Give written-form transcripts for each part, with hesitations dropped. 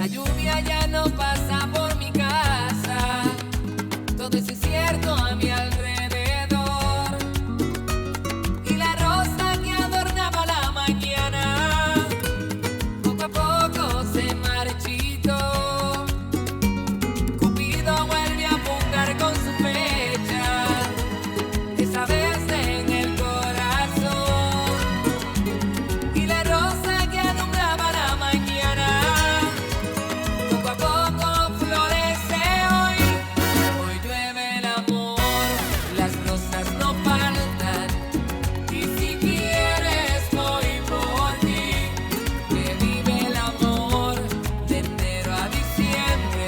La lluvia ya no pasa por mi casa. Todo es incierto a mi alrededor. Y la rosa que adornaba la mañana poco a poco se marchitó. Cupido vuelve a apuntar con su flecha, esa vez en el corazón. Y la rosa que alumbraba la mañana poco a poco florece hoy. Hoy llueve el amor, las rosas no faltan. Y si quieres voy por ti. Que vive el amor de enero a diciembre.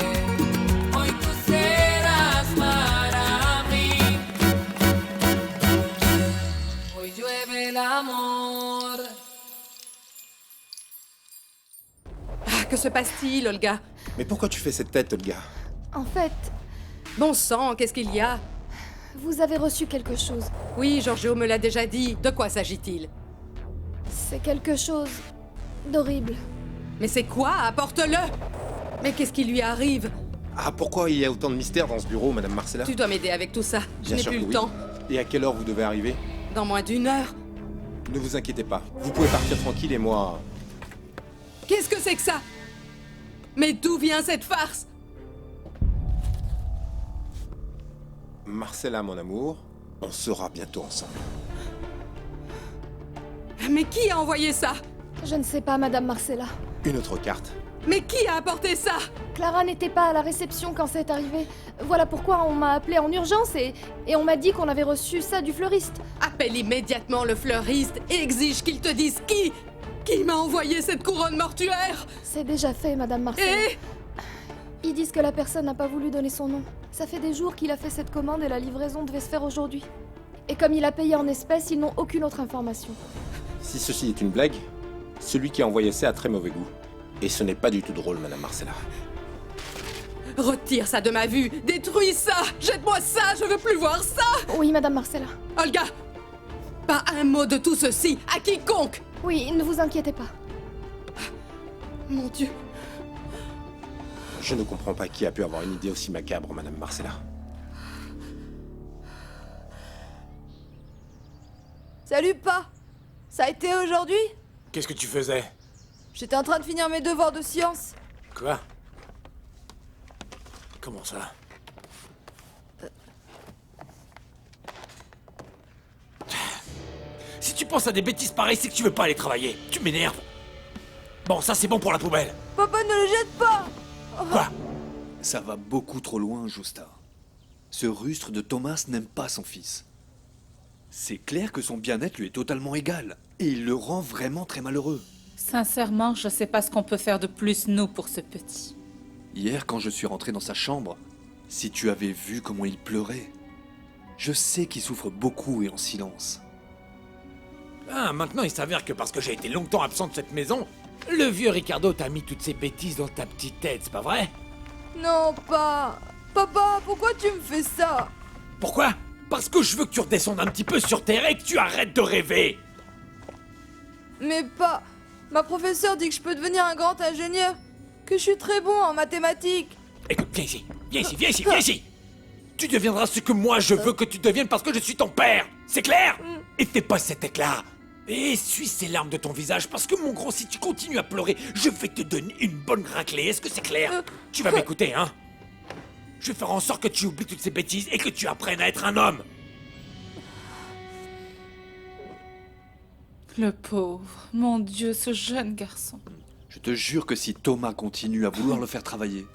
Hoy tú serás para mí. Hoy llueve el amor. Ah, que se passe-t-il, Olga? Mais pourquoi tu fais cette tête, Olga? En fait, Bon sang, qu'est-ce qu'il y a? vous avez reçu quelque chose. Oui, Giorgio me l'a déjà dit. De quoi s'agit-il? C'est quelque chose d'horrible. Mais c'est quoi? Apporte-le! Mais qu'est-ce qui lui arrive? Ah, pourquoi il y a autant de mystères dans ce bureau, Madame Marcella? Tu dois m'aider avec tout ça. Je Bien n'ai sûr plus que le oui. temps. Et à quelle heure vous devez arriver? Dans moins d'une heure. Ne vous inquiétez pas, vous pouvez partir tranquille et moi... Qu'est-ce que c'est que ça? Mais d'où vient cette farce? Marcella, mon amour, on sera bientôt ensemble. Mais qui a envoyé ça? Je ne sais pas, Madame Marcella. Une autre carte. Mais qui a apporté ça? Clara n'était pas à la réception quand c'est arrivé. Voilà pourquoi on m'a appelé en urgence et on m'a dit qu'on avait reçu ça du fleuriste. Appelle immédiatement le fleuriste et exige qu'il te dise qui m'a envoyé cette couronne mortuaire. C'est déjà fait, Madame Marcella. Et Ils disent que la personne n'a pas voulu donner son nom. Ça fait des jours qu'il a fait cette commande et la livraison devait se faire aujourd'hui. Et comme il a payé en espèces, ils n'ont aucune autre information. Si ceci est une blague, celui qui a envoyé ça a très mauvais goût. Et ce n'est pas du tout drôle, Madame Marcella. retire ça de ma vue. Détruis ça. Jette-moi ça. Je veux plus voir ça. Oui, Madame Marcella. Olga, pas un mot de tout ceci à quiconque. Oui, ne vous inquiétez pas. Mon Dieu. Je ne comprends pas qui a pu avoir une idée aussi macabre, Madame Marcella. Salut, Pa! Ça a été aujourd'hui? Qu'est-ce que tu faisais? J'étais en train de finir mes devoirs de sciences. Quoi? Comment ça? Si tu penses à des bêtises pareilles, c'est que tu veux pas aller travailler. Tu m'énerves. Bon, ça c'est bon pour la poubelle. Papa, ne le jette pas! Quoi? Ça va beaucoup trop loin, Justa. Ce rustre de Thomas n'aime pas son fils. C'est clair que son bien-être lui est totalement égal, et il le rend vraiment très malheureux. Sincèrement, je sais pas ce qu'on peut faire de plus, nous, pour ce petit. Hier, quand je suis rentré dans sa chambre, si tu avais vu comment il pleurait, je sais qu'il souffre beaucoup et en silence. Ah, maintenant il s'avère que parce que j'ai été longtemps absent de cette maison, le vieux Ricardo t'a mis toutes ces bêtises dans ta petite tête, c'est pas vrai? Non, pas. Papa, pourquoi tu me fais ça? Pourquoi? Parce que je veux que tu redescendes un petit peu sur terre et que tu arrêtes de rêver. Mais pas. Ma professeure dit que je peux devenir un grand ingénieur. Que je suis très bon en mathématiques. Écoute, viens ici, viens ici, viens ici, viens ici. Tu deviendras ce que moi je veux que tu deviennes parce que je suis ton père. C'est clair? Et fais pas cette tête-là. Et essuie ces larmes de ton visage parce que mon grand, si tu continues à pleurer, je vais te donner une bonne raclée. Est-ce que c'est clair? Tu vas m'écouter, hein? Je vais faire en sorte que tu oublies toutes ces bêtises et que tu apprennes à être un homme. Le pauvre, mon Dieu, ce jeune garçon. Je te jure que si Thomas continue à vouloir le faire travailler,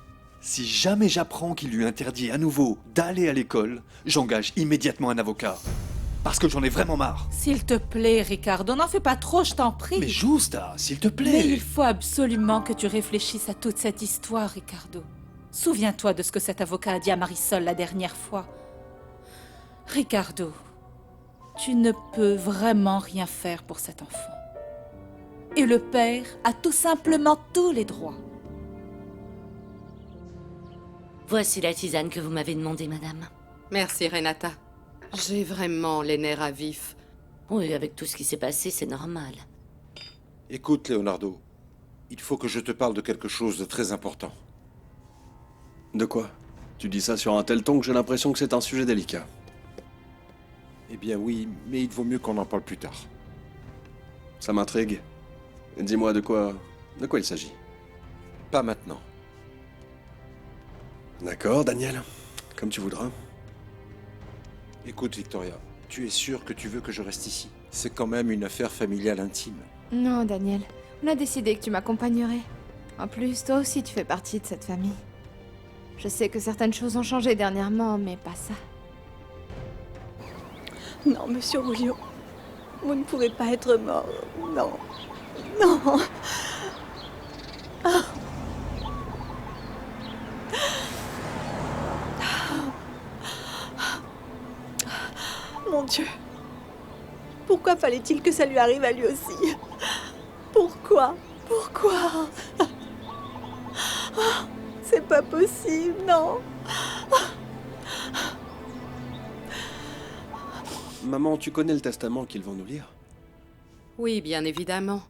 si jamais j'apprends qu'il lui interdit à nouveau d'aller à l'école, j'engage immédiatement un avocat. Parce que j'en ai vraiment marre. S'il te plaît, Ricardo, n'en fais pas trop, je t'en prie. Mais Justa, s'il te plaît. Mais il faut absolument que tu réfléchisses à toute cette histoire, Ricardo. Souviens-toi de ce que cet avocat a dit à Marisol la dernière fois. Ricardo, tu ne peux vraiment rien faire pour cet enfant. Et le père a tout simplement tous les droits. Voici la tisane que vous m'avez demandée, madame. Merci, Renata. J'ai vraiment les nerfs à vif. Oui, avec tout ce qui s'est passé, c'est normal. Écoute, Leonardo. il faut que je te parle de quelque chose de très important. De quoi? Tu dis ça sur un tel ton que j'ai l'impression que c'est un sujet délicat. Eh bien oui, mais il vaut mieux qu'on en parle plus tard. Ça m'intrigue. Dis-moi de quoi il s'agit. Pas maintenant. D'accord, Daniel. Comme tu voudras. Écoute, Victoria, tu es sûre que tu veux que je reste ici? C'est quand même une affaire familiale intime. Non, Daniel. On a décidé que tu m'accompagnerais. En plus, toi aussi, tu fais partie de cette famille. Je sais que certaines choses ont changé dernièrement, mais pas ça. Non, monsieur Rulio. Vous ne pouvez pas être mort. Non. Non. Ah. Mon Dieu. Pourquoi fallait-il que ça lui arrive à lui aussi? Pourquoi? Pourquoi? Ah, c'est pas possible, non. Maman, tu connais le testament qu'ils vont nous lire? Oui, bien évidemment.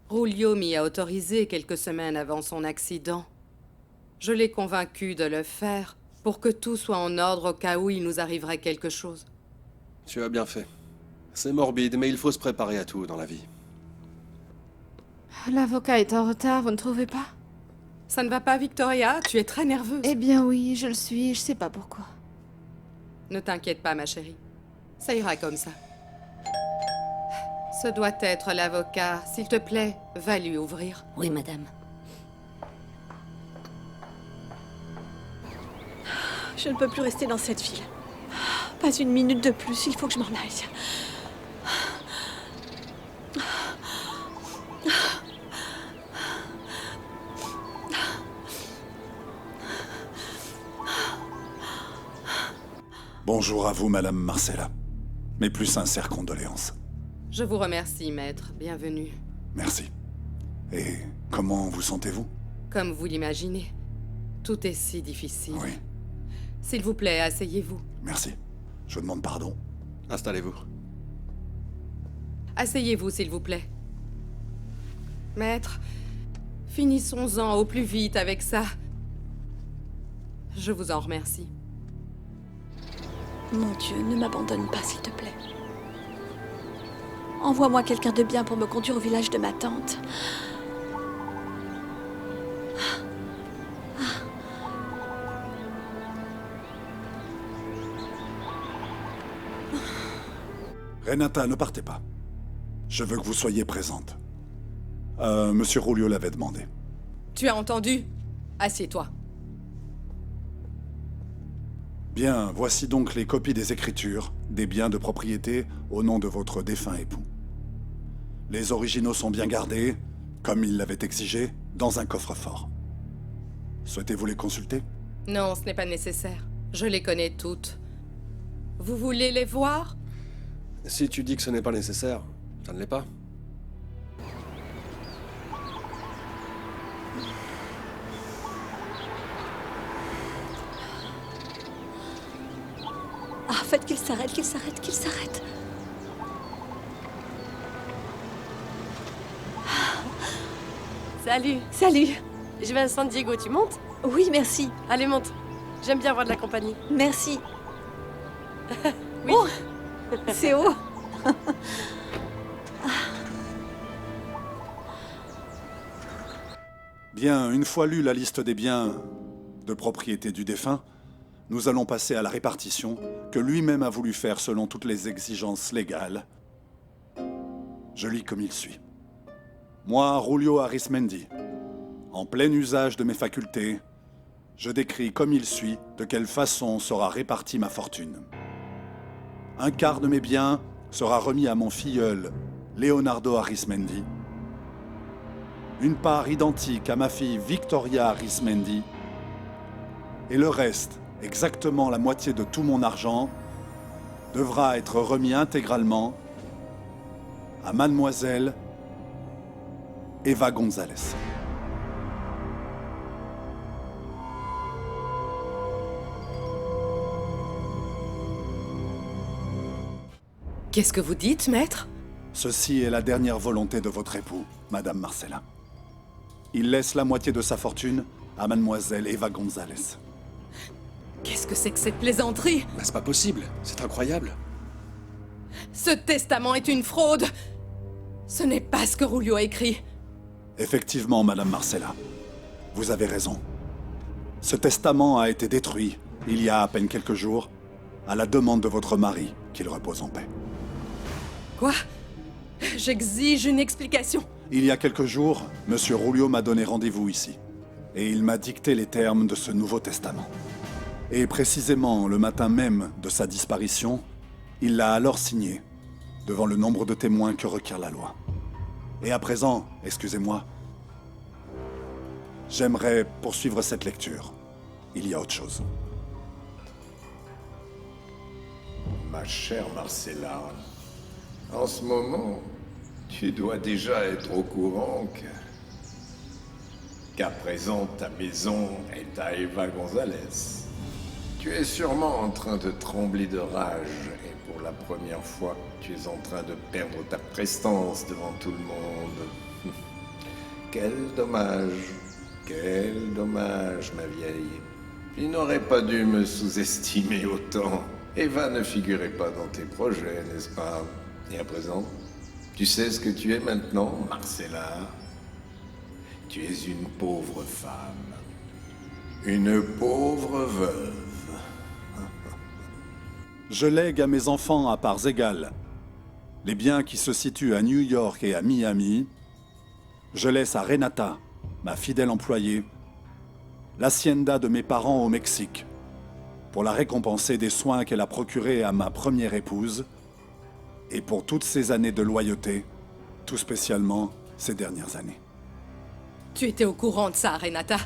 Rulio m'y a autorisé quelques semaines avant son accident. Je l'ai convaincu de le faire pour que tout soit en ordre au cas où il nous arriverait quelque chose. Tu as bien fait. C'est morbide, mais il faut se préparer à tout dans la vie. L'avocat est en retard, vous ne trouvez pas? Ça ne va pas, Victoria? Tu es très nerveuse. Eh bien oui, je le suis, je sais pas pourquoi. Ne t'inquiète pas, ma chérie. Ça ira comme ça. Ce doit être l'avocat. S'il te plaît, va lui ouvrir. Oui, madame. Je ne peux plus rester dans cette ville. Pas une minute de plus, il faut que je m'en aille. Bonjour à vous, Madame Marcella. Mes plus sincères condoléances. Je vous remercie, maître. Bienvenue. Merci. Et comment vous sentez-vous? Comme vous l'imaginez, tout est si difficile. Oui. S'il vous plaît, asseyez-vous. Merci. Je demande pardon. Installez-vous. Asseyez-vous, s'il vous plaît. Maître, finissons-en au plus vite avec ça. Je vous en remercie. Mon Dieu, ne m'abandonne pas, s'il te plaît. Envoie-moi quelqu'un de bien pour me conduire au village de ma tante. Renata, ne partez pas. Je veux que vous soyez présente. Monsieur Rulio l'avait demandé. Tu as entendu? Assieds-toi. Bien, voici donc les copies des écritures, des biens de propriété au nom de votre défunt époux. Les originaux sont bien gardés, comme il l'avait exigé, dans un coffre-fort. Souhaitez-vous les consulter? Non, ce n'est pas nécessaire. Je les connais toutes. Vous voulez les voir? Si tu dis que ce n'est pas nécessaire, ça ne l'est pas. Ah, faites qu'il s'arrête, qu'il s'arrête, qu'il s'arrête. Salut. Salut. Je vais à San Diego, tu montes? Oui, merci. Allez, monte. J'aime bien avoir de la compagnie. Merci. Oui. Oh, c'est haut. Bien, une fois lue la liste des biens de propriété du défunt, nous allons passer à la répartition que lui-même a voulu faire selon toutes les exigences légales. Je lis comme il suit. Moi, Rulio Arismendi, en plein usage de mes facultés, je décris comme il suit de quelle façon sera répartie ma fortune. Un quart de mes biens sera remis à mon filleul, Leonardo Arismendi. Une part identique à ma fille Victoria Arismendi. Et le reste, exactement la moitié de tout mon argent, devra être remis intégralement à mademoiselle Eva González. Qu'est-ce que vous dites, maître? Ceci est la dernière volonté de votre époux, Madame Marcella. Il laisse la moitié de sa fortune à mademoiselle Eva González. Qu'est-ce que c'est que cette plaisanterie? Bah, c'est pas possible, c'est incroyable. Ce testament est une fraude. Ce n'est pas ce que Rulio a écrit. Effectivement, Madame Marcella. Vous avez raison. Ce testament a été détruit, il y a à peine quelques jours, à la demande de votre mari, qu'il repose en paix. Quoi? J'exige une explication. Il y a quelques jours, Monsieur Rulio m'a donné rendez-vous ici. Et il m'a dicté les termes de ce nouveau testament. Et précisément le matin même de sa disparition, il l'a alors signé, devant le nombre de témoins que requiert la loi. Et à présent, excusez-moi, j'aimerais poursuivre cette lecture. Il y a autre chose. Ma chère Marcella, en ce moment, tu dois déjà être au courant qu'à présent ta maison est à Eva González. Tu es sûrement en train de trembler de rage et pour la première fois, tu es en train de perdre ta prestance devant tout le monde. Quel dommage, ma vieille. Tu n'aurais pas dû me sous-estimer autant. Eva ne figurait pas dans tes projets, n'est-ce pas? Et à présent, tu sais ce que tu es maintenant, Marcella? Tu es une pauvre femme. Une pauvre veuve. Je lègue à mes enfants à parts égales les biens qui se situent à New York et à Miami. Je laisse à Renata, ma fidèle employée, l'hacienda de mes parents au Mexique, pour la récompenser des soins qu'elle a procurés à ma première épouse, et pour toutes ces années de loyauté, tout spécialement ces dernières années. Tu étais au courant de ça, Renata?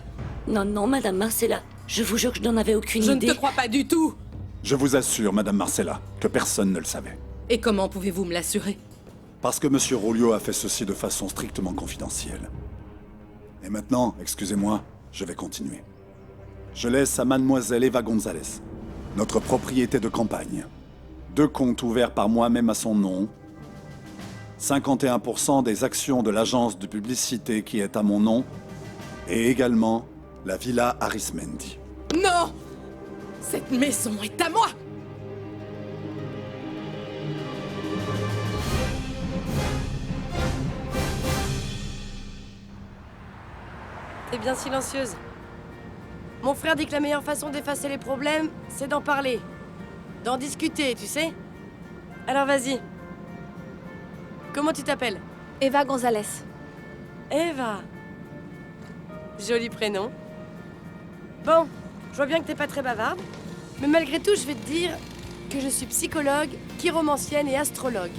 Non, non, Madame Marcella. Je vous jure que je n'en avais aucune idée. idée. Je ne te crois pas du tout. Je vous assure, Madame Marcella, que personne ne le savait. Et comment pouvez-vous me l'assurer? Parce que Monsieur Rulio a fait ceci de façon strictement confidentielle. Et maintenant, excusez-moi, je vais continuer. Je laisse à mademoiselle Eva González notre propriété de campagne, 2 comptes ouverts par moi-même à son nom, 51% des actions de l'agence de publicité qui est à mon nom, et également la Villa Arismendi. Non! Cette maison est à moi! T'es bien silencieuse. Mon frère dit que la meilleure façon d'effacer les problèmes, c'est d'en parler. D'en discuter, tu sais? Alors vas-y. Comment tu t'appelles? Eva González. Eva. Joli prénom. Bon, je vois bien que t'es pas très bavarde, mais malgré tout, je vais te dire que je suis psychologue, chiromancienne et astrologue.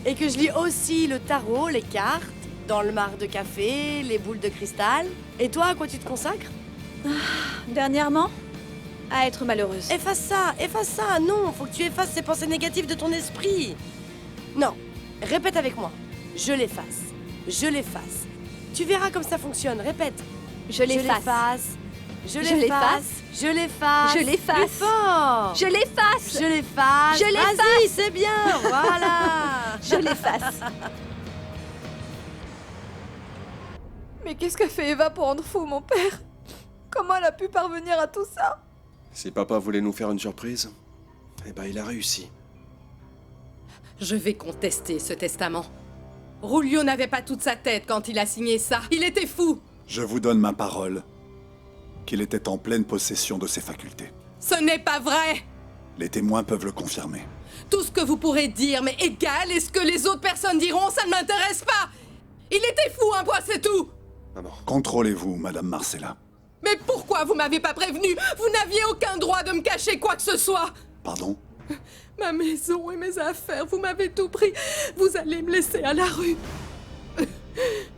Et que je lis aussi le tarot, les cartes, dans le marc de café, les boules de cristal. Et toi, à quoi tu te consacres? Dernièrement, à être malheureuse. Efface ça, non, faut que tu effaces ces pensées négatives de ton esprit. Non, répète avec moi. Je l'efface. Tu verras comme ça fonctionne, répète. Je l'efface. Je l'efface. Plus fort. Je l'efface. Vas-y, c'est bien, voilà. Je l'efface. Mais qu'est-ce qu'a fait Eva pour rendre fou mon père? Comment elle a pu parvenir à tout ça? Si papa voulait nous faire une surprise, eh ben il a réussi. Je vais contester ce testament. Rulio n'avait pas toute sa tête quand il a signé ça. Il était fou. Je vous donne ma parole qu'il était en pleine possession de ses facultés. Ce n'est pas vrai. Les témoins peuvent le confirmer. Tout ce que vous pourrez dire, mais égal, et ce que les autres personnes diront, ça ne m'intéresse pas. Il était fou, un point, c'est tout. Maman. Contrôlez-vous, Madame Marcella. Mais pourquoi vous m'avez pas prévenu? Vous n'aviez aucun droit de me cacher quoi que ce soit. Pardon? Ma maison et mes affaires, vous m'avez tout pris. Vous allez me laisser à la rue.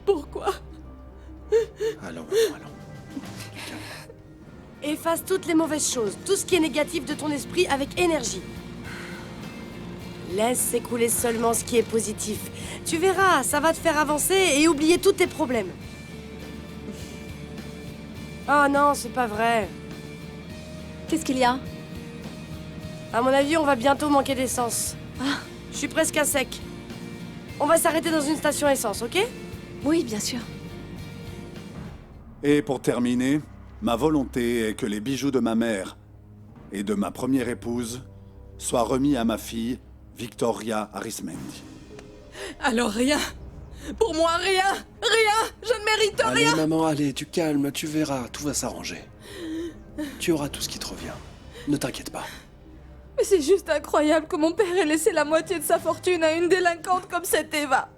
Pourquoi? Allons. Efface toutes les mauvaises choses, tout ce qui est négatif de ton esprit avec énergie. Laisse s'écouler seulement ce qui est positif. Tu verras, ça va te faire avancer et oublier tous tes problèmes. Oh non, c'est pas vrai. Qu'est-ce qu'il y a? À mon avis, on va bientôt manquer d'essence. Je suis presque à sec. On va s'arrêter dans une station essence, ok? Oui, bien sûr. Et pour terminer, ma volonté est que les bijoux de ma mère et de ma première épouse soient remis à ma fille, Victoria Arismendi. Alors rien. Pour moi, rien. Rien. Je ne mérite Allez, rien. maman, allez, tu calmes, tu verras, tout va s'arranger. Tu auras tout ce qui te revient. Ne t'inquiète pas. Mais c'est juste incroyable que mon père ait laissé la moitié de sa fortune à une délinquante comme cette Eva.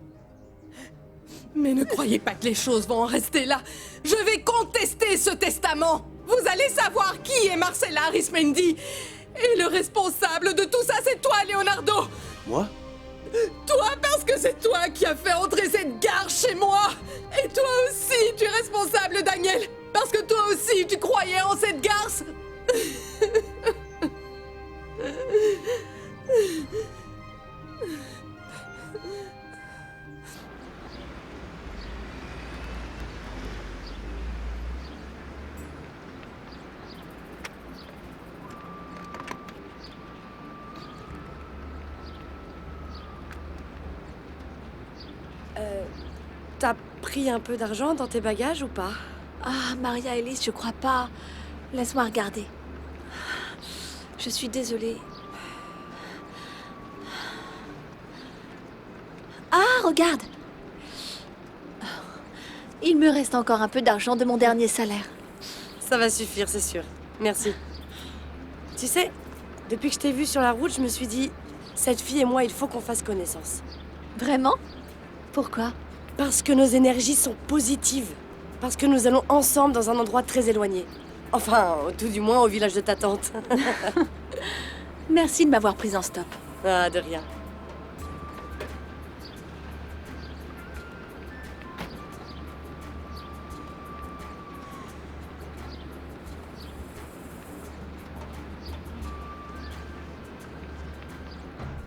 Mais ne croyez pas que les choses vont en rester là. Je vais contester ce testament. Vous allez savoir qui est Marcella Arismendi. Et le responsable de tout ça, c'est toi, Leonardo. Moi? Toi, parce que c'est toi qui as fait entrer cette garce chez moi. Et toi aussi, tu es responsable, Daniel. Parce que toi aussi, tu croyais en cette garce. T'as pris un peu d'argent dans tes bagages ou pas? Ah, Maria-Elise, je crois pas. Laisse-moi regarder. Je suis désolée. Ah, regarde! Il me reste encore un peu d'argent de mon dernier salaire. Ça va suffire, c'est sûr. Merci. Tu sais, depuis que je t'ai vue sur la route, je me suis dit, cette fille et moi, il faut qu'on fasse connaissance. Vraiment? Pourquoi? Parce que nos énergies sont positives. Parce que nous allons ensemble dans un endroit très éloigné. Enfin, tout du moins au village de ta tante. Merci de m'avoir prise en stop. Ah, de rien.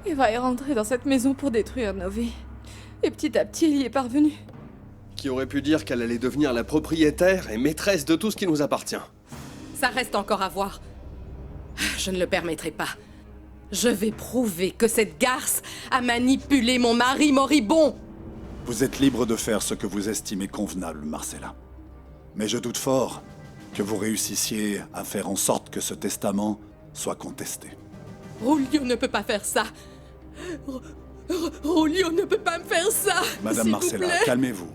Eva est rentrée dans cette maison pour détruire nos vies. Et petit à petit, elle y est parvenue. Qui aurait pu dire qu'elle allait devenir la propriétaire et maîtresse de tout ce qui nous appartient? Ça reste encore à voir. Je ne le permettrai pas. Je vais prouver que cette garce a manipulé mon mari moribond. Vous êtes libre de faire ce que vous estimez convenable, Marcella. Mais je doute fort que vous réussissiez à faire en sorte que ce testament soit contesté. Rulio ne peut pas faire ça. Rulio ne peut pas me faire ça. Madame s'il Marcella, vous plaît. calmez-vous.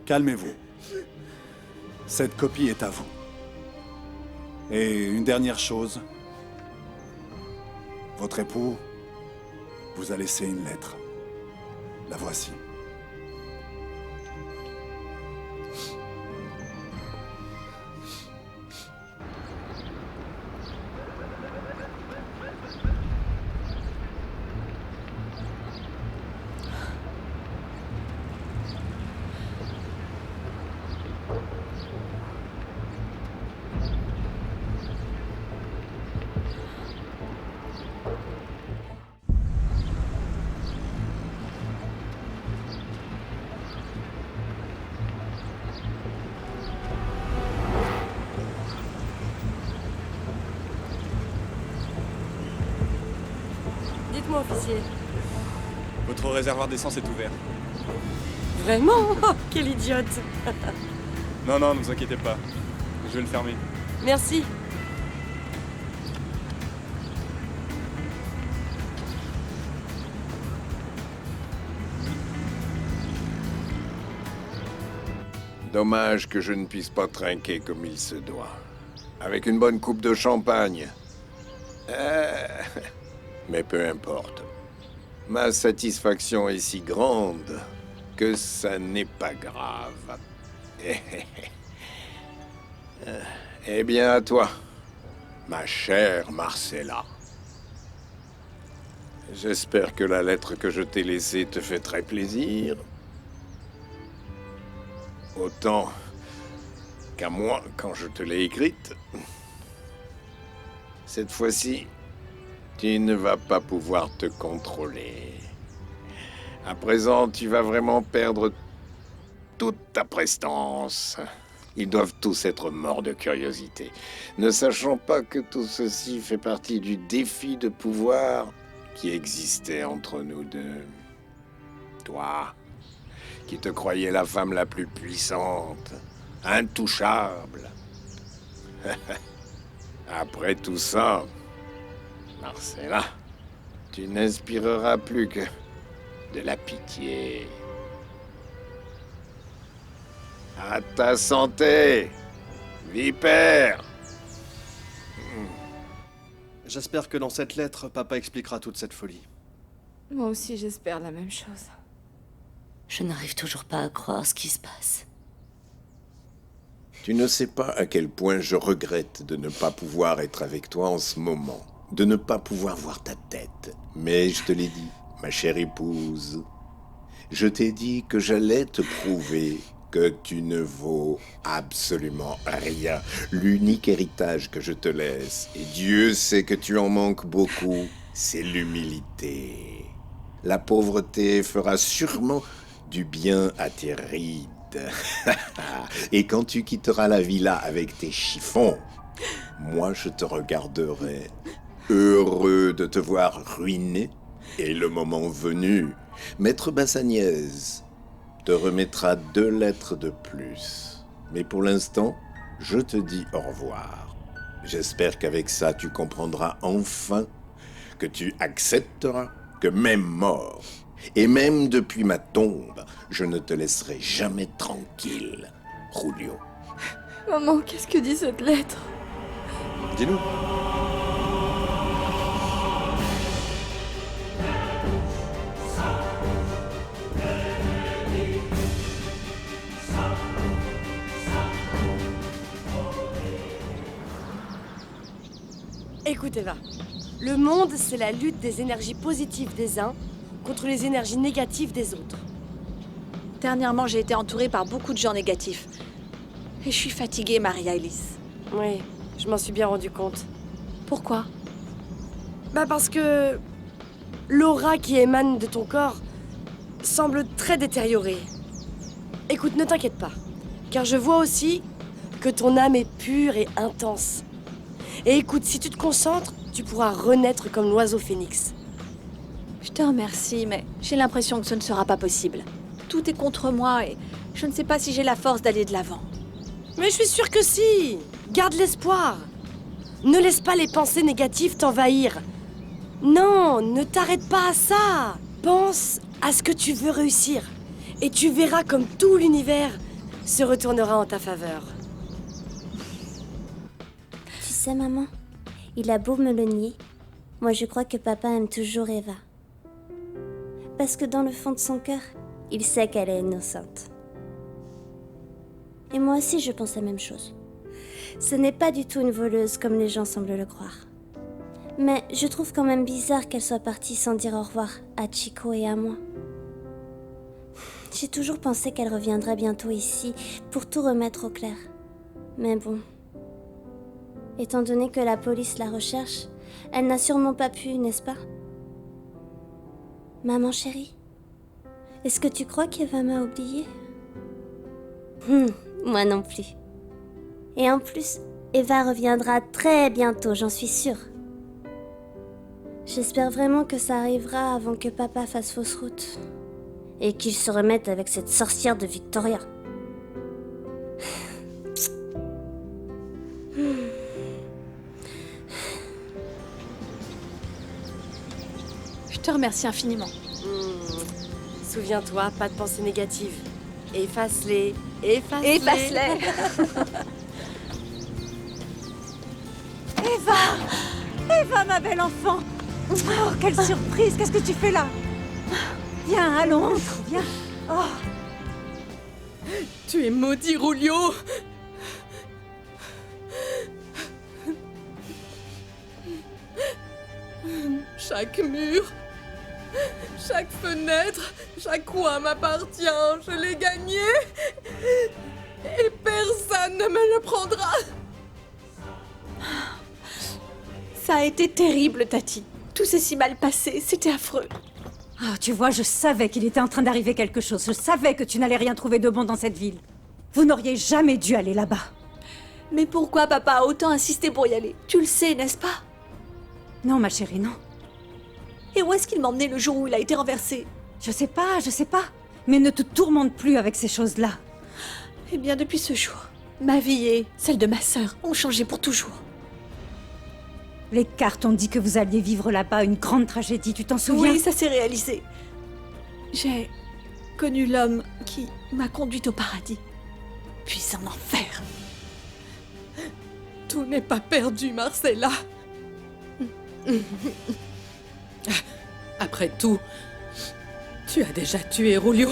Calmez-vous. Cette copie est à vous. Et une dernière chose. Votre époux vous a laissé une lettre. La voici. Dites-moi, officier. Votre réservoir d'essence est ouvert. Vraiment? Oh, quelle idiote. Non, ne vous inquiétez pas. Je vais le fermer. Merci. Dommage que je ne puisse pas trinquer comme il se doit. Avec une bonne coupe de champagne. Mais peu importe. Ma satisfaction est si grande que ça n'est pas grave. Eh bien, à toi, ma chère Marcella. J'espère que la lettre que je t'ai laissée te fait très plaisir. Autant qu'à moi quand je te l'ai écrite. Cette fois-ci, tu ne vas pas pouvoir te contrôler. À présent, tu vas vraiment perdre toute ta prestance. Ils doivent tous être morts de curiosité, ne sachant pas que tout ceci fait partie du défi de pouvoir qui existait entre nous deux. Toi, qui te croyais la femme la plus puissante, Intouchable. Après tout ça, Marcella, tu n'inspireras plus que de la pitié. À ta santé, vipère. J'espère que dans cette lettre, papa expliquera toute cette folie. Moi aussi, j'espère la même chose. Je n'arrive toujours pas à croire ce qui se passe. Tu ne sais pas à quel point je regrette de ne pas pouvoir être avec toi en ce moment, de ne pas pouvoir voir ta tête. Mais je te l'ai dit, ma chère épouse, je t'ai dit que j'allais te prouver que tu ne vaux absolument rien. L'unique héritage que je te laisse, et Dieu sait que tu en manques beaucoup, c'est l'humilité. La pauvreté fera sûrement du bien à tes rides. Et quand tu quitteras la villa avec tes chiffons, moi je te regarderai, heureux de te voir ruiné, et le moment venu, Maître Bassaniez te remettra 2 lettres de plus. Mais pour l'instant, je te dis au revoir. J'espère qu'avec ça, tu comprendras enfin que tu accepteras que même mort, et même depuis ma tombe, je ne te laisserai jamais tranquille, Julio. Maman, qu'est-ce que dit cette lettre? Dis-nous. Écoute Eva, le monde c'est la lutte des énergies positives des uns contre les énergies négatives des autres. Dernièrement, j'ai été entourée par beaucoup de gens négatifs. Et je suis fatiguée, Maria-Elise. Oui, je m'en suis bien rendu compte. Pourquoi? Bah parce que l'aura qui émane de ton corps semble très détériorée. Écoute, ne t'inquiète pas, car je vois aussi que ton âme est pure et intense. Et écoute, si tu te concentres, tu pourras renaître comme l'oiseau phénix. Je te remercie, mais j'ai l'impression que ce ne sera pas possible. Tout est contre moi et je ne sais pas si j'ai la force d'aller de l'avant. Mais je suis sûre que si! Garde l'espoir! Ne laisse pas les pensées négatives t'envahir. Non, ne t'arrête pas à ça! Pense à ce que tu veux réussir. Et tu verras comme tout l'univers se retournera en ta faveur. Tu sais, maman, il a beau me le nier, moi je crois que papa aime toujours Eva. Parce que dans le fond de son cœur, il sait qu'elle est innocente. Et moi aussi je pense la même chose. Ce n'est pas du tout une voleuse comme les gens semblent le croire. Mais je trouve quand même bizarre qu'elle soit partie sans dire au revoir à Chico et à moi. J'ai toujours pensé qu'elle reviendrait bientôt ici pour tout remettre au clair. Mais bon, étant donné que la police la recherche, elle n'a sûrement pas pu, n'est-ce pas? Maman chérie, est-ce que tu crois qu'Eva m'a oubliée? Moi non plus. Et en plus, Eva reviendra très bientôt, j'en suis sûre. J'espère vraiment que ça arrivera avant que papa fasse fausse route. Et qu'il se remette avec cette sorcière de Victoria. Je te remercie infiniment. Souviens-toi, pas de pensées négatives. Efface-les, efface-les. Efface-les. Eva! Eva, ma belle enfant! Oh, quelle surprise! Qu'est-ce que tu fais là? Viens, allons, entre, viens. Oh. Tu es maudit, Julio! Chaque mur, chaque fenêtre, chaque coin m'appartient. Je l'ai gagné et personne ne me le prendra. Ça a été terrible, Tati. Tout s'est si mal passé, c'était affreux. Oh, tu vois, je savais qu'il était en train d'arriver quelque chose. Je savais que tu n'allais rien trouver de bon dans cette ville. Vous n'auriez jamais dû aller là-bas. Mais pourquoi papa a autant insisté pour y aller? Tu le sais, n'est-ce pas? Non, ma chérie, non. Et où est-ce qu'il m'emmenait le jour où il a été renversé? Je sais pas. Mais ne te tourmente plus avec ces choses-là. Eh bien, depuis ce jour, Ma vie et celle de ma sœur ont changé pour toujours. Les cartes ont dit que vous alliez vivre là-bas une grande tragédie, tu t'en souviens? Oui, ça s'est réalisé. J'ai connu l'homme qui m'a conduite au paradis, puis en enfer. Tout n'est pas perdu, Marcella. Après tout, tu as déjà tué Rulio.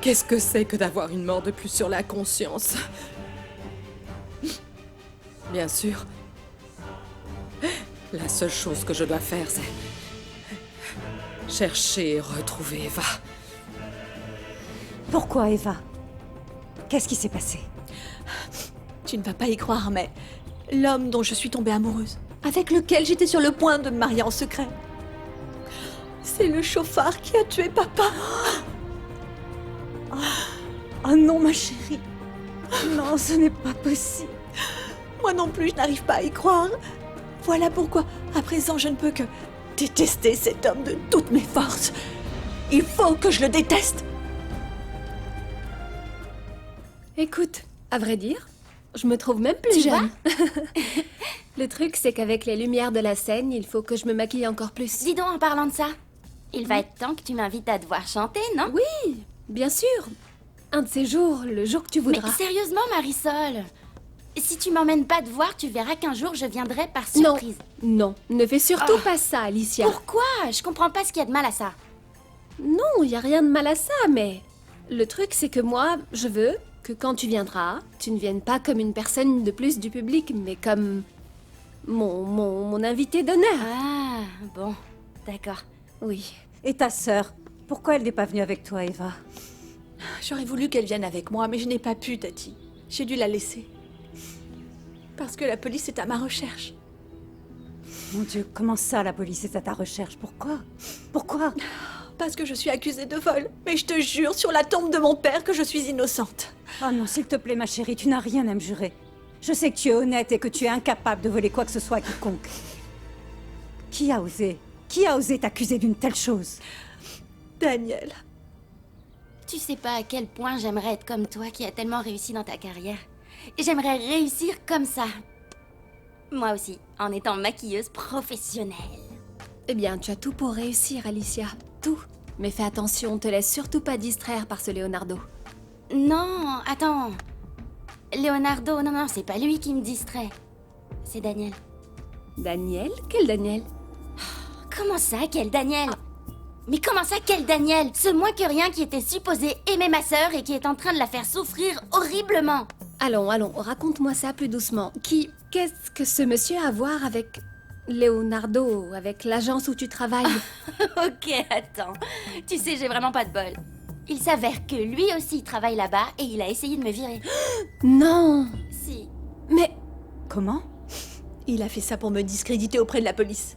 Qu'est-ce que c'est que d'avoir une mort de plus sur la conscience? Bien sûr, la seule chose que je dois faire, c'est chercher et retrouver Eva. Pourquoi Eva? Qu'est-ce qui s'est passé? Tu ne vas pas y croire, mais l'homme dont je suis tombée amoureuse, avec lequel j'étais sur le point de me marier en secret, c'est le chauffard qui a tué papa. Oh non, ma chérie. Non, ce n'est pas possible. Moi non plus, je n'arrive pas à y croire. Voilà pourquoi, à présent, je ne peux que détester cet homme de toutes mes forces. Il faut que je le déteste. Écoute, à vrai dire, je me trouve même plus Tu jeune. Le truc, c'est qu'avec les lumières de la scène, il faut que je me maquille encore plus. Dis donc, en parlant de ça, il va être temps que tu m'invites à te voir chanter, non? Oui, bien sûr. Un de ces jours, le jour que tu voudras. Mais sérieusement, Marisol, si tu m'emmènes pas te voir, tu verras qu'un jour je viendrai par surprise. Non, ne fais surtout pas ça, Alicia. Pourquoi? Je comprends pas ce qu'il y a de mal à ça. Non, il y a rien de mal à ça, mais le truc, c'est que moi, je veux que quand tu viendras, tu ne viennes pas comme une personne de plus du public, mais comme mon invité d'honneur. Ah, bon, d'accord. Oui. Et ta sœur? Pourquoi elle n'est pas venue avec toi, Eva? J'aurais voulu qu'elle vienne avec moi, mais je n'ai pas pu, Tati. J'ai dû la laisser. Parce que la police est à ma recherche. Mon Dieu, comment ça, la police est à ta recherche? Pourquoi? Pourquoi? Parce que je suis accusée de vol. Mais je te jure sur la tombe de mon père que je suis innocente. Oh non, s'il te plaît, ma chérie, tu n'as rien à me jurer. Je sais que tu es honnête et que tu es incapable de voler quoi que ce soit à quiconque. Qui a osé? Qui a osé t'accuser d'une telle chose? Daniel. Tu sais pas à quel point j'aimerais être comme toi qui a tellement réussi dans ta carrière. J'aimerais réussir comme ça. Moi aussi, en étant maquilleuse professionnelle. Eh bien, tu as tout pour réussir, Alicia. Tout. Mais fais attention, te laisse surtout pas distraire par ce Leonardo. Non, attends. Leonardo, non, c'est pas lui qui me distrait. C'est Daniel. Daniel? Quel Daniel? Comment ça, quel Daniel? Mais comment ça, quel Daniel? Ce moins que rien qui était supposé aimer ma sœur et qui est en train de la faire souffrir horriblement. Allons, raconte-moi ça plus doucement. Qu'est-ce que ce monsieur a à voir avec Leonardo, avec l'agence où tu travailles? Ok, attends. Tu sais, j'ai vraiment pas de bol. Il s'avère que lui aussi travaille là-bas et il a essayé de me virer. Non! Si. Mais... Comment? Il a fait ça pour me discréditer auprès de la police.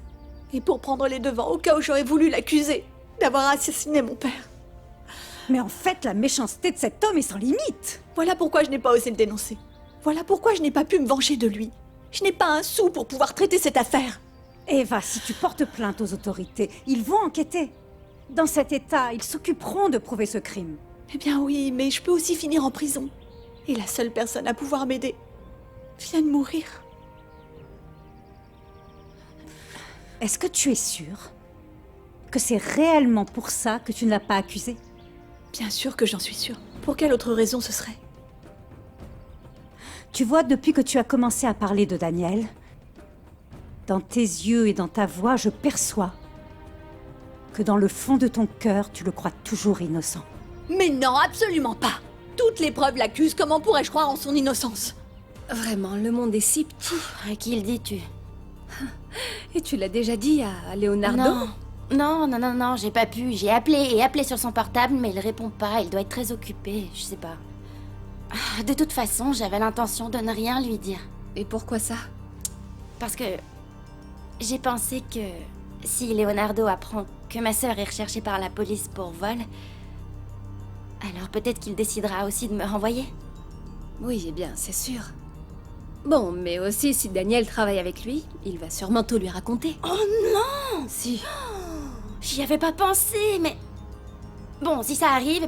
Et pour prendre les devants au cas où j'aurais voulu l'accuser d'avoir assassiné mon père. Mais en fait, la méchanceté de cet homme est sans limite. Voilà pourquoi je n'ai pas osé le dénoncer. Voilà pourquoi je n'ai pas pu me venger de lui. Je n'ai pas un sou pour pouvoir traiter cette affaire. Eva, si tu portes plainte aux autorités, ils vont enquêter. Dans cet état, ils s'occuperont de prouver ce crime. Eh bien oui, mais je peux aussi finir en prison. Et la seule personne à pouvoir m'aider vient de mourir. Est-ce que tu es sûre que c'est réellement pour ça que tu ne l'as pas accusé? Bien sûr que j'en suis sûre. Pour quelle autre raison ce serait? Tu vois, depuis que tu as commencé à parler de Daniel, dans tes yeux et dans ta voix, je perçois que dans le fond de ton cœur, tu le crois toujours innocent. Mais non, absolument pas. Toutes les preuves l'accusent, comment pourrais-je croire en son innocence? Vraiment, le monde est si petit. À qui le dis-tu? Et tu l'as déjà dit à Leonardo? Non, j'ai pas pu. J'ai appelé sur son portable, mais il répond pas. Il doit être très occupé, je sais pas. De toute façon, j'avais l'intention de ne rien lui dire. Et pourquoi ça? Parce que j'ai pensé que si Leonardo apprend que ma sœur est recherchée par la police pour vol, alors peut-être qu'il décidera aussi de me renvoyer. Oui, eh bien, c'est sûr. Bon, mais aussi, si Daniel travaille avec lui, il va sûrement tout lui raconter. Oh non! Si. J'y avais pas pensé, mais... Bon, si ça arrive,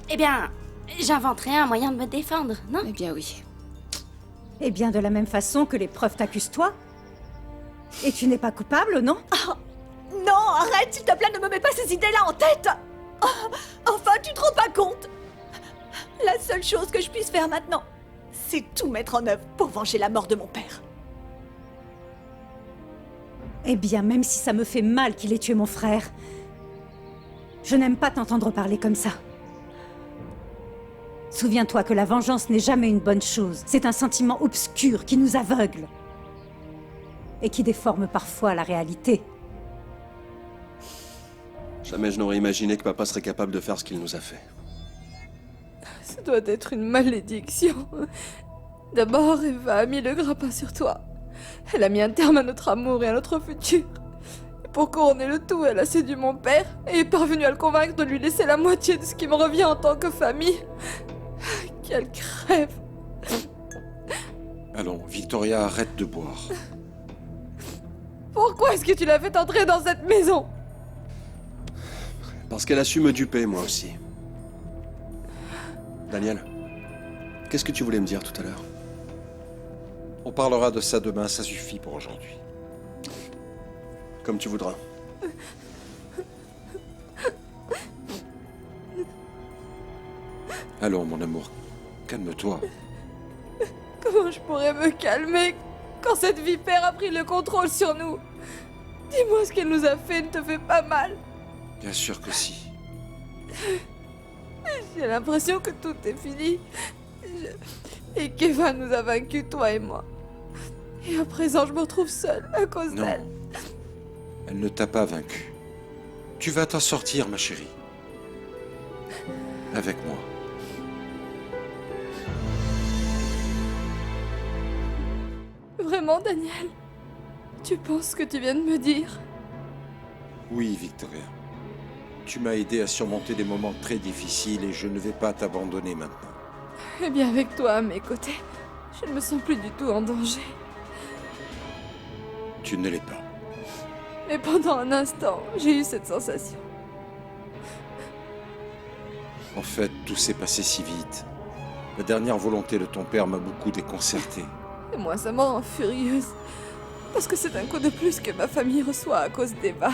eh bien... J'inventerai un moyen de me défendre, non? Eh bien oui. Eh bien, de la même façon que les preuves t'accusent toi. Et tu n'es pas coupable, non? Non, arrête, s'il te plaît, ne me mets pas ces idées-là en tête. Oh, enfin, tu te rends pas compte? La seule chose que je puisse faire maintenant, c'est tout mettre en œuvre pour venger la mort de mon père. Eh bien, même si ça me fait mal qu'il ait tué mon frère, je n'aime pas t'entendre parler comme ça. Souviens-toi que la vengeance n'est jamais une bonne chose. C'est un sentiment obscur qui nous aveugle. Et qui déforme parfois la réalité. Jamais je n'aurais imaginé que papa serait capable de faire ce qu'il nous a fait. Ça doit être une malédiction. D'abord, Eva a mis le grappin sur toi. Elle a mis un terme à notre amour et à notre futur. Et pour couronner le tout, elle a séduit mon père et est parvenue à le convaincre de lui laisser la moitié de ce qui me revient en tant que famille. Quelle crève! Allons, Victoria, arrête de boire. Pourquoi est-ce que tu l'as fait entrer dans cette maison? Parce qu'elle a su me duper, moi aussi. Daniel, qu'est-ce que tu voulais me dire tout à l'heure? On parlera de ça demain, ça suffit pour aujourd'hui. Comme tu voudras. Allons, mon amour, calme-toi. Comment je pourrais me calmer quand cette vipère a pris le contrôle sur nous? Dis-moi ce qu'elle nous a fait ne te fait pas mal? Bien sûr que si. J'ai l'impression que tout est fini. Et qu'Eva nous a vaincus, toi et moi. Et à présent, je me retrouve seule à cause d'elle. Non, elle ne t'a pas vaincu. Tu vas t'en sortir, ma chérie. Avec moi. Vraiment, Daniel? Tu penses ce que tu viens de me dire? Oui, Victoria. Tu m'as aidé à surmonter des moments très difficiles et je ne vais pas t'abandonner maintenant. Eh bien, avec toi à mes côtés, je ne me sens plus du tout en danger. Tu ne l'es pas. Mais pendant un instant, j'ai eu cette sensation. En fait, tout s'est passé si vite. La dernière volonté de ton père m'a beaucoup déconcerté. Et moi, ça me rend furieuse. Parce que c'est un coup de plus que ma famille reçoit à cause d'Eva.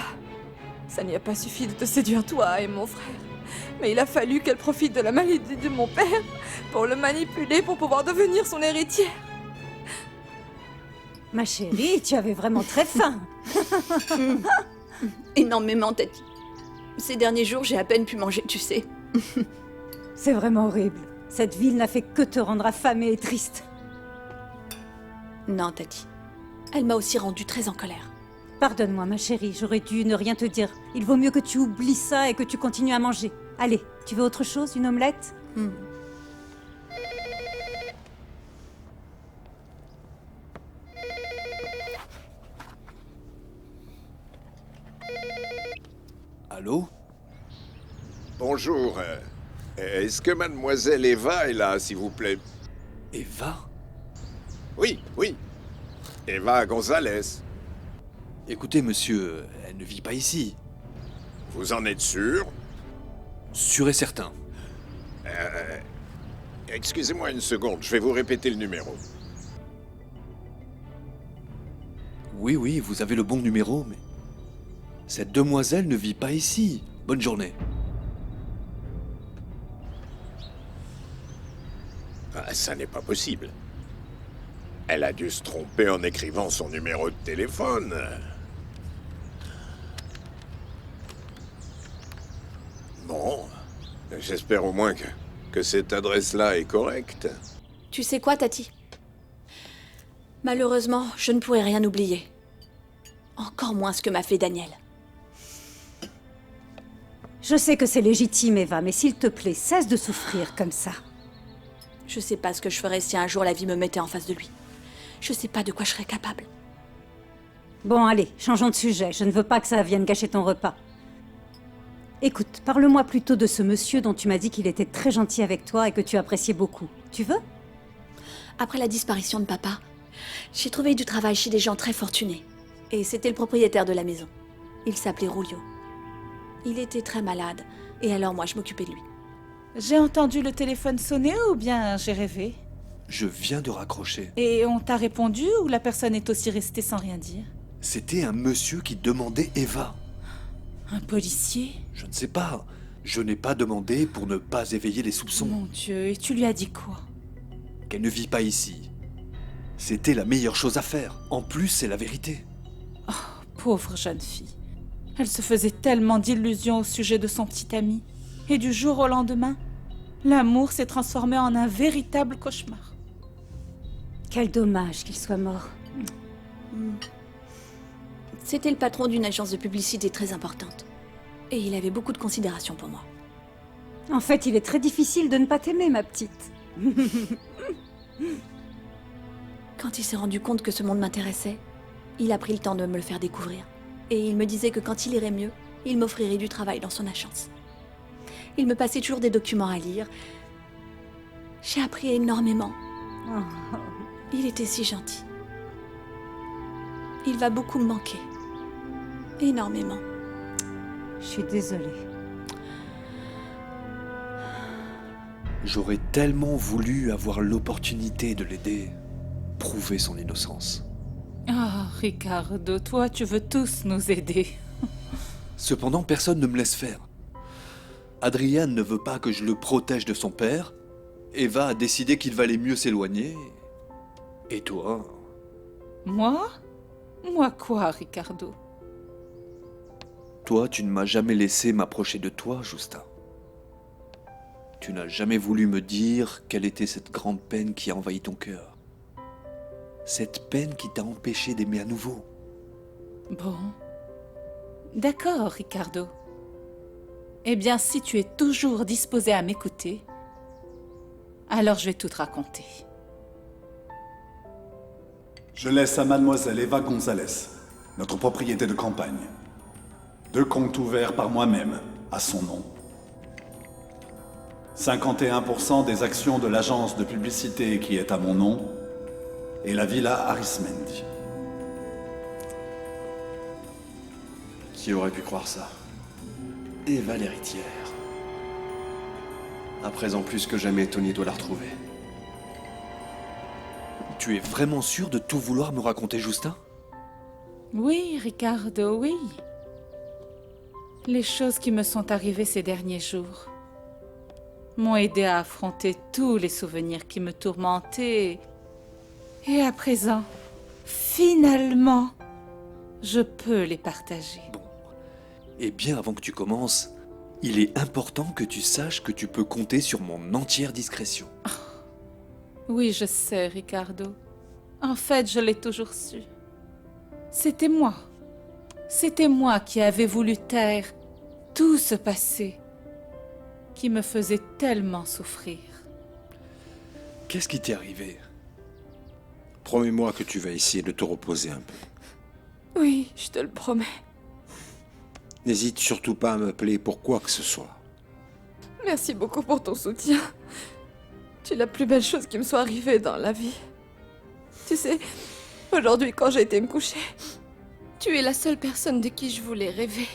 Ça n'y a pas suffi de te séduire toi et mon frère. Mais il a fallu qu'elle profite de la maladie de mon père pour le manipuler pour pouvoir devenir son héritière. Ma chérie, tu avais vraiment très faim. Énormément, Tati. Ces derniers jours, j'ai à peine pu manger, tu sais. C'est vraiment horrible. Cette ville n'a fait que te rendre affamée et triste. Non, Tati. Elle m'a aussi rendue très en colère. Pardonne-moi, ma chérie, j'aurais dû ne rien te dire. Il vaut mieux que tu oublies ça et que tu continues à manger. Allez, tu veux autre chose, une omelette? Allô? Bonjour. Est-ce que mademoiselle Eva est là, s'il vous plaît? Eva? Oui, oui. Eva Gonzalez. Écoutez, monsieur, elle ne vit pas ici. Vous en êtes sûr? Sûr et certain. Excusez-moi une seconde, je vais vous répéter le numéro. Oui, oui, vous avez le bon numéro, mais... Cette demoiselle ne vit pas ici. Bonne journée. Ah, ça n'est pas possible. Elle a dû se tromper en écrivant son numéro de téléphone. Bon, j'espère au moins que cette adresse-là est correcte. Tu sais quoi, Tati? Malheureusement, je ne pourrai rien oublier. Encore moins ce que m'a fait Daniel. Je sais que c'est légitime, Eva, mais s'il te plaît, cesse de souffrir comme ça. Je sais pas ce que je ferais si un jour la vie me mettait en face de lui. Je sais pas de quoi je serais capable. Bon, allez, changeons de sujet. Je ne veux pas que ça vienne gâcher ton repas. Écoute, parle-moi plutôt de ce monsieur dont tu m'as dit qu'il était très gentil avec toi et que tu appréciais beaucoup. Tu veux? Après la disparition de papa, j'ai trouvé du travail chez des gens très fortunés. Et c'était le propriétaire de la maison. Il s'appelait Rulio. Il était très malade, et alors moi je m'occupais de lui. J'ai entendu le téléphone sonner ou bien j'ai rêvé? Je viens de raccrocher. Et on t'a répondu ou la personne est aussi restée sans rien dire? C'était un monsieur qui demandait Eva. Un policier? Je ne sais pas. Je n'ai pas demandé pour ne pas éveiller les soupçons. Mon Dieu, et tu lui as dit quoi? Qu'elle ne vit pas ici. C'était la meilleure chose à faire. En plus, c'est la vérité. Oh, pauvre jeune fille. Elle se faisait tellement d'illusions au sujet de son petit ami. Et du jour au lendemain, l'amour s'est transformé en un véritable cauchemar. Quel dommage qu'il soit mort. C'était le patron d'une agence de publicité très importante. Et il avait beaucoup de considération pour moi. En fait, il est très difficile de ne pas t'aimer, ma petite. Quand il s'est rendu compte que ce monde m'intéressait, il a pris le temps de me le faire découvrir. Et il me disait que quand il irait mieux, il m'offrirait du travail dans son agence. Il me passait toujours des documents à lire. J'ai appris énormément. Il était si gentil. Il va beaucoup me manquer. Énormément. Je suis désolée. J'aurais tellement voulu avoir l'opportunité de l'aider, prouver son innocence. Ah, Ricardo, toi, tu veux tous nous aider. Cependant, personne ne me laisse faire. Adrian ne veut pas que je le protège de son père. Eva a décidé qu'il valait mieux s'éloigner. Et toi? Moi? Moi quoi, Ricardo? Toi, tu ne m'as jamais laissé m'approcher de toi, Justin. Tu n'as jamais voulu me dire quelle était cette grande peine qui a envahi ton cœur. Cette peine qui t'a empêché d'aimer à nouveau. Bon. D'accord, Ricardo. Eh bien, si tu es toujours disposé à m'écouter, alors je vais tout te raconter. Je laisse à mademoiselle Eva Gonzalez, notre propriété de campagne. 2 comptes ouverts par moi-même, à son nom. 51% des actions de l'agence de publicité qui est à mon nom, et la villa Arismendi. Qui aurait pu croire ça? Eva l'héritière. À présent plus que jamais, Tony doit la retrouver. Tu es vraiment sûr de tout vouloir me raconter, Justin? Oui, Ricardo, oui. Les choses qui me sont arrivées ces derniers jours m'ont aidé à affronter tous les souvenirs qui me tourmentaient. Et à présent, finalement, je peux les partager. Bon. Eh bien, avant que tu commences, il est important que tu saches que tu peux compter sur mon entière discrétion. Oui, je sais, Ricardo. En fait, je l'ai toujours su. C'était moi. C'était moi qui avais voulu taire tout ce passé qui me faisait tellement souffrir. Qu'est-ce qui t'est arrivé? Promets-moi que tu vas essayer de te reposer un peu. Oui, je te le promets. N'hésite surtout pas à m'appeler pour quoi que ce soit. Merci beaucoup pour ton soutien. Tu es la plus belle chose qui me soit arrivée dans la vie. Tu sais, aujourd'hui quand j'ai été me coucher, tu es la seule personne de qui je voulais rêver.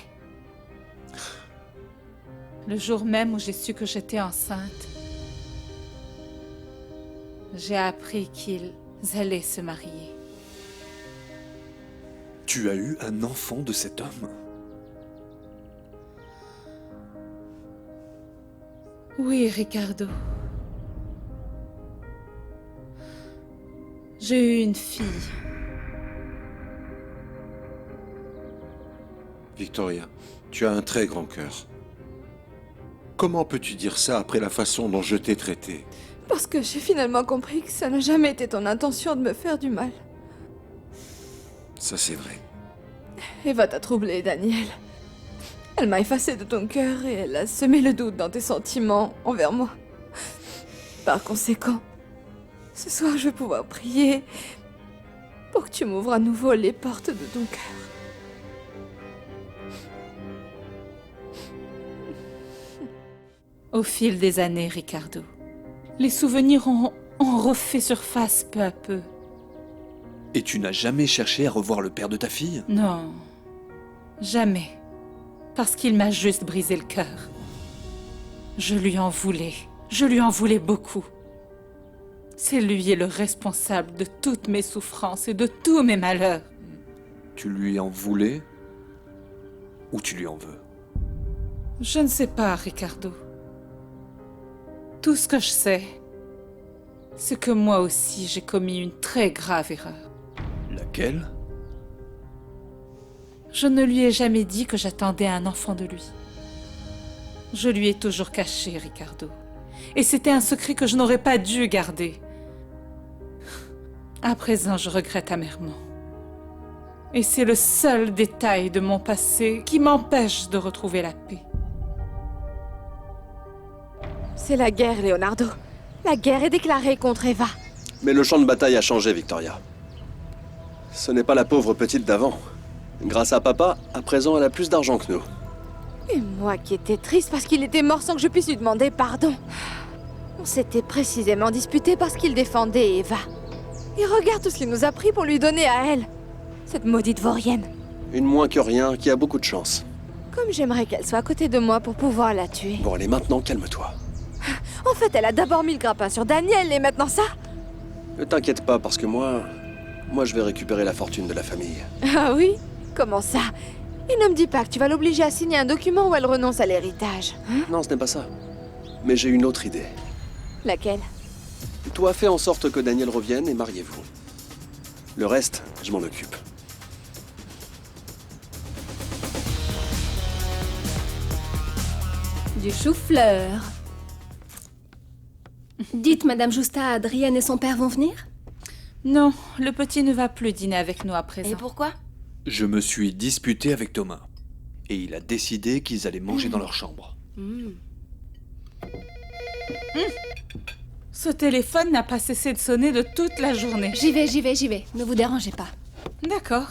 Le jour même où j'ai su que j'étais enceinte, j'ai appris qu'ils allaient se marier. Tu as eu un enfant de cet homme? Oui, Ricardo. J'ai eu une fille. Victoria, tu as un très grand cœur. Comment peux-tu dire ça après la façon dont je t'ai traité? Parce que j'ai finalement compris que ça n'a jamais été ton intention de me faire du mal. Ça, c'est vrai. Eva t'a troublé, Daniel. Elle m'a effacé de ton cœur et elle a semé le doute dans tes sentiments envers moi. Par conséquent, ce soir je vais pouvoir prier pour que tu m'ouvres à nouveau les portes de ton cœur. Au fil des années, Ricardo, les souvenirs ont refait surface peu à peu. Et tu n'as jamais cherché à revoir le père de ta fille? Non, jamais. Parce qu'il m'a juste brisé le cœur. Je lui en voulais. Je lui en voulais beaucoup. C'est lui le responsable de toutes mes souffrances et de tous mes malheurs. Tu lui en voulais ou tu lui en veux? Je ne sais pas, Ricardo. Tout ce que je sais, c'est que moi aussi j'ai commis une très grave erreur. Laquelle? Je ne lui ai jamais dit que j'attendais un enfant de lui. Je lui ai toujours caché, Ricardo. Et c'était un secret que je n'aurais pas dû garder. À présent, je regrette amèrement. Et c'est le seul détail de mon passé qui m'empêche de retrouver la paix. C'est la guerre, Leonardo. La guerre est déclarée contre Eva. Mais le champ de bataille a changé, Victoria. Ce n'est pas la pauvre petite d'avant. Grâce à papa, à présent, elle a plus d'argent que nous. Et moi qui étais triste parce qu'il était mort sans que je puisse lui demander pardon. On s'était précisément disputé parce qu'il défendait Eva. Et regarde tout ce qu'il nous a pris pour lui donner à elle. Cette maudite vaurienne. Une moins que rien, qui a beaucoup de chance. Comme j'aimerais qu'elle soit à côté de moi pour pouvoir la tuer. Bon, allez, maintenant, calme-toi. En fait, elle a d'abord mis le grappin sur Daniel et maintenant ça. Ne t'inquiète pas, parce que moi, je vais récupérer la fortune de la famille. Ah oui? Comment ça? Et ne me dis pas que tu vas l'obliger à signer un document où elle renonce à l'héritage. Non, ce n'est pas ça. Mais j'ai une autre idée. Laquelle? Toi, fais en sorte que Daniel revienne et mariez-vous. Le reste, je m'en occupe. Du chou-fleur. Dites, Madame Justa, Adrienne et son père vont venir? Non, le petit ne va plus dîner avec nous à présent. Et pourquoi? Je me suis disputé avec Thomas. Et il a décidé qu'ils allaient manger dans leur chambre. Ce téléphone n'a pas cessé de sonner de toute la journée. J'y vais. Ne vous dérangez pas. D'accord.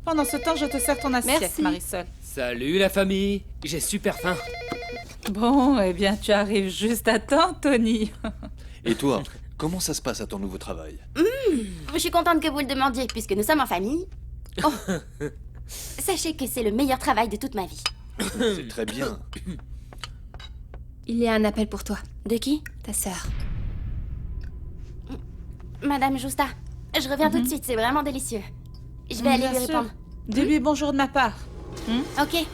Pendant ce temps, je te sers ton assiette, Merci. Marisol. Salut la famille, j'ai super faim. Bon, eh bien, tu arrives juste à temps, Tony. Et toi, comment ça se passe à ton nouveau travail? Je suis contente que vous le demandiez, puisque nous sommes en famille. Oh. Sachez que c'est le meilleur travail de toute ma vie. C'est très bien. Il y a un appel pour toi. De qui? Ta sœur. Madame Justa, je reviens tout de suite, c'est vraiment délicieux. Je vais aller Bien lui sûr. répondre. Dis-lui bonjour de ma part. Ok.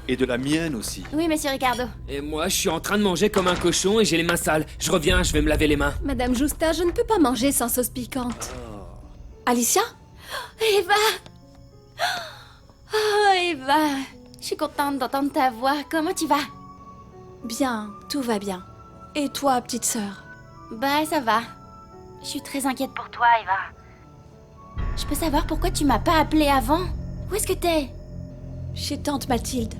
Et de la mienne aussi. Oui, monsieur Ricardo. Et moi, je suis en train de manger comme un cochon et j'ai les mains sales. Je reviens, je vais me laver les mains. Madame Justa, je ne peux pas manger sans sauce piquante. Alicia? Eva! Oh, Eva! Je suis contente d'entendre ta voix. Comment tu vas? Bien, tout va bien. Et toi, petite sœur? Bah, ça va. Je suis très inquiète pour toi, Eva. Je peux savoir pourquoi tu m'as pas appelé avant? Où est-ce que t'es? Chez tante Mathilde.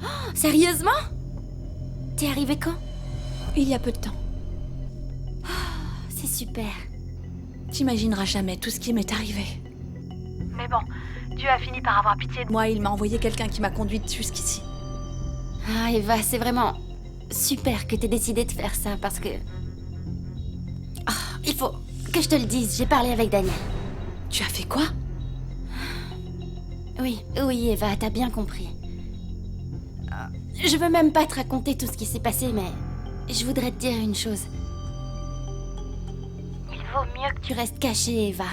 Oh, sérieusement? T'es arrivée quand? Il y a peu de temps. C'est super. T'imagineras jamais tout ce qui m'est arrivé. Mais bon, Dieu a fini par avoir pitié de moi et il m'a envoyé quelqu'un qui m'a conduite jusqu'ici. Ah, Eva, c'est vraiment super que t'aies décidé de faire ça parce que... il faut que je te le dise, j'ai parlé avec Daniel. Tu as fait quoi? Oui, Eva, t'as bien compris. Je veux même pas te raconter tout ce qui s'est passé, mais je voudrais te dire une chose. Il vaut mieux que tu restes cachée, Eva.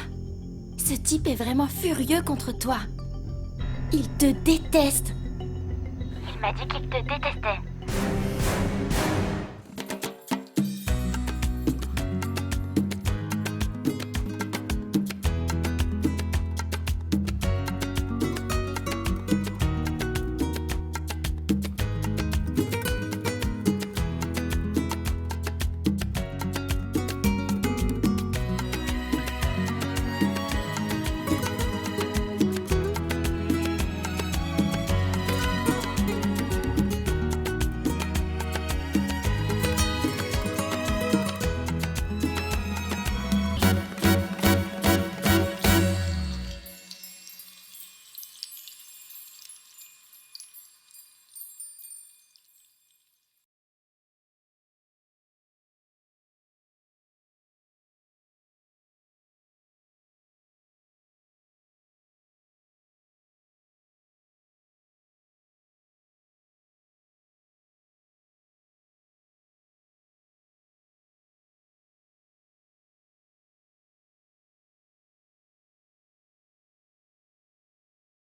Ce type est vraiment furieux contre toi. Il te déteste. Il m'a dit qu'il te détestait.